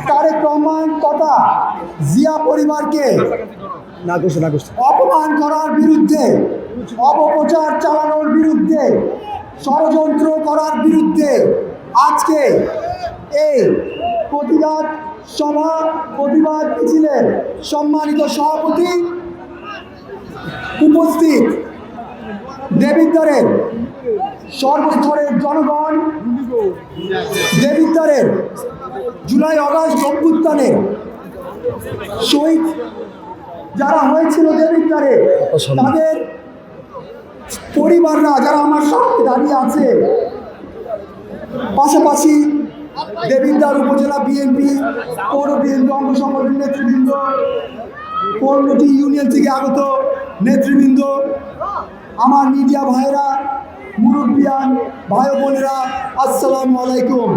তারেক রহমান তথা জিয়া পরিবারকে অপমান করার বিরুদ্ধে, অপপ্রচার চালানোর বিরুদ্ধে, ষড়যন্ত্র করার বিরুদ্ধে আজকে এই প্রতিবাদ সভা, প্রতিবাদ মিছিলের সম্মানিত সভাপতি উপস্থিত, দেবিদ্বারের সর্বস্তরের জনগণ, দেবিদ্বারের জুলাই আগস্ট অভ্যুত্থানে শহীদ যারা হয়েছিল দেবিদ্বারে, তাদের পরিবাররা যারা আমার সাথে দাঁড়িয়ে আছে, পাশাপাশি দেবিদ্বার উপজেলা বিএনপি, পৌর বিএনপি অঙ্গ সংগঠনের নেতৃবৃন্দ, 15টি ইউনিয়ন থেকে আগত নেতৃবৃন্দ, আমার মিডিয়া ভাইরা, মুরব্বিয়ান ভাই বোনেরা, আসসালামু আলাইকুম।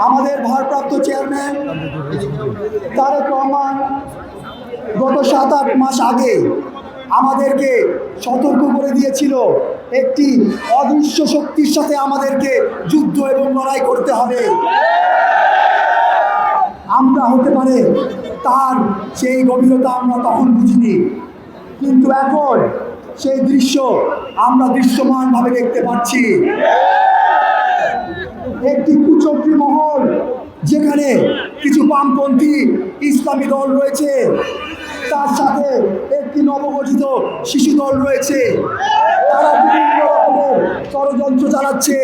আমাদের ভারপ্রাপ্ত চেয়ারম্যান তারেক রহমান গত 7-8 মাস আগে আমাদেরকে সতর্ক করে দিয়েছিল, একটি অদৃশ্য শক্তির সাথে আমাদেরকে যুদ্ধ এবং লড়াই করতে হবে। আমরা হতে পারে তার সেই গভীরতা আমরা তখন বুঝিনি, কিন্তু এখন সেই দৃশ্য আমরা দৃশ্যমানভাবে দেখতে পাচ্ছি। একটি কুচক্রী মহল, যেখানে কিছু বামপন্থী ইসলামী দল রয়েছে, তার সাথে একটি নবগঠিত শিশু দল রয়েছে, তারা বিভিন্ন রকমের ষড়যন্ত্র চালাচ্ছে,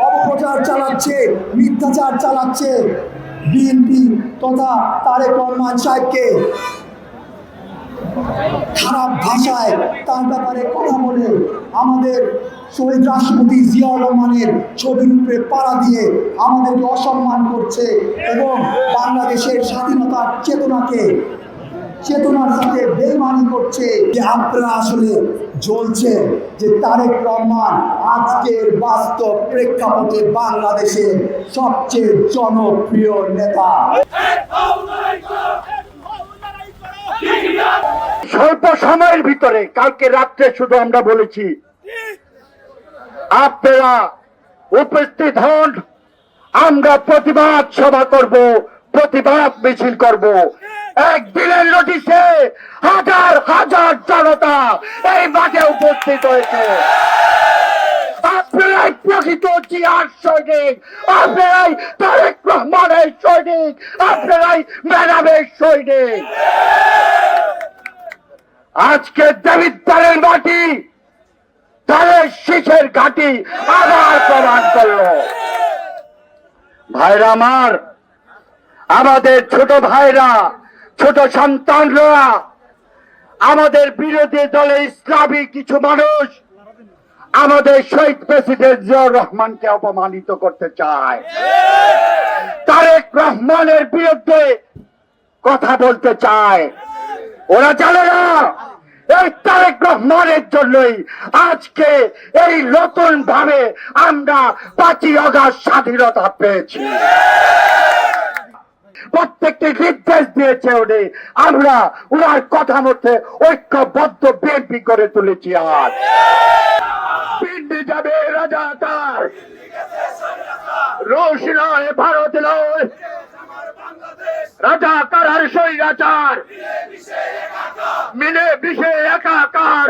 অপপ্রচার চালাচ্ছে, মিথ্যাচার চালাচ্ছে। বিএনপি তথা তারেক রহমান সাহেবকে খারাপ ভাষায় তার ব্যাপারে কথা বলে আমাদের শহীদ রাষ্ট্রপতি জিয়াউর রহমানের ছবির উপরে পাড়া দিয়ে আমাদেরকে অসম্মান করছে এবং বাংলাদেশের স্বাধীনতার চেতনার সাথে বেইমানি করছে। যে আপনারা আসলে জ্বলছে যে তারেক রহমান আজকের বাস্তব প্রেক্ষাপটে বাংলাদেশের সবচেয়ে জনপ্রিয় নেতা। স্বল্প সময়ের ভিতরে কালকে রাত্রে শুধু আমরা বলেছি আপনারা উপস্থিত হন, আমরা প্রতিবাদ সভা করব, প্রতিবাদ মিছিল করব। একদিনের নোটিশে হাজার হাজার জনতা এই মাঠে উপস্থিত হয়েছে। আপনারাই প্রকৃত জিয়ার সৈনিক, আপনারাই তারেক রহমানের সৈনিক, আপনারাই ম্যাডামের সৈনিক। আজকে দেবিদ্বারের মাটি তাদের শীষের ঘাঁটি আবার প্রমাণ করল। ভাইরা আমার, আমাদের ছোট ভাইরা, ছোট সন্তানরা, আমাদের বিরোধী দলের ইসলামী কিছু মানুষ আমাদের শহীদ প্রেসিডেন্ট জিয়াউর রহমানকে অপমানিত করতে চায়, তারেক রহমানের বিরুদ্ধে কথা বলতে চায়। ওরা জানে না এই তারেক রহমানের জন্যই আজকে এই নতুন ভাবে আমরা 5ই আগস্ট স্বাধীনতা পেয়েছি। প্রত্যেকটি নির্দেশ দিয়েছে উনি, আমরা ওনার কথা মতে ঐক্যবদ্ধ বিএনপি করে তুলেছি। আজ পিন্ডি যাবে রাজাকার, রুশ নয়, ভারত নয়, রাজাকার আর স্বৈরাচার মিলে বিষে একাকার।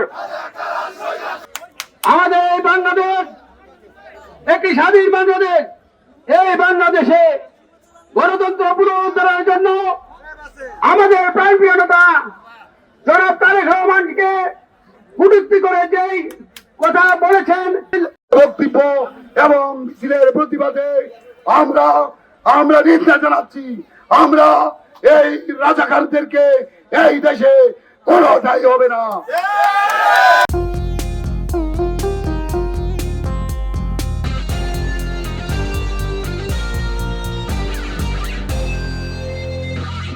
আমাদের এই বাংলাদেশ একটি স্বাধীন বাংলাদেশ। এই বাংলাদেশে গণতন্ত্র পুনরুদ্ধারের জন্য আমাদের প্রাণপ্রিয় নেতা জনাব তারেক রহমানকে কটূক্তি করে যেই কথা বলেছেন, বক্তব্য এবং মিছিলের প্রতিবাদে আমরা নিন্দা জানাচ্ছি। আমরা এই রাজাকারদেরকে এই দেশে কোনো দায়ী হবে না।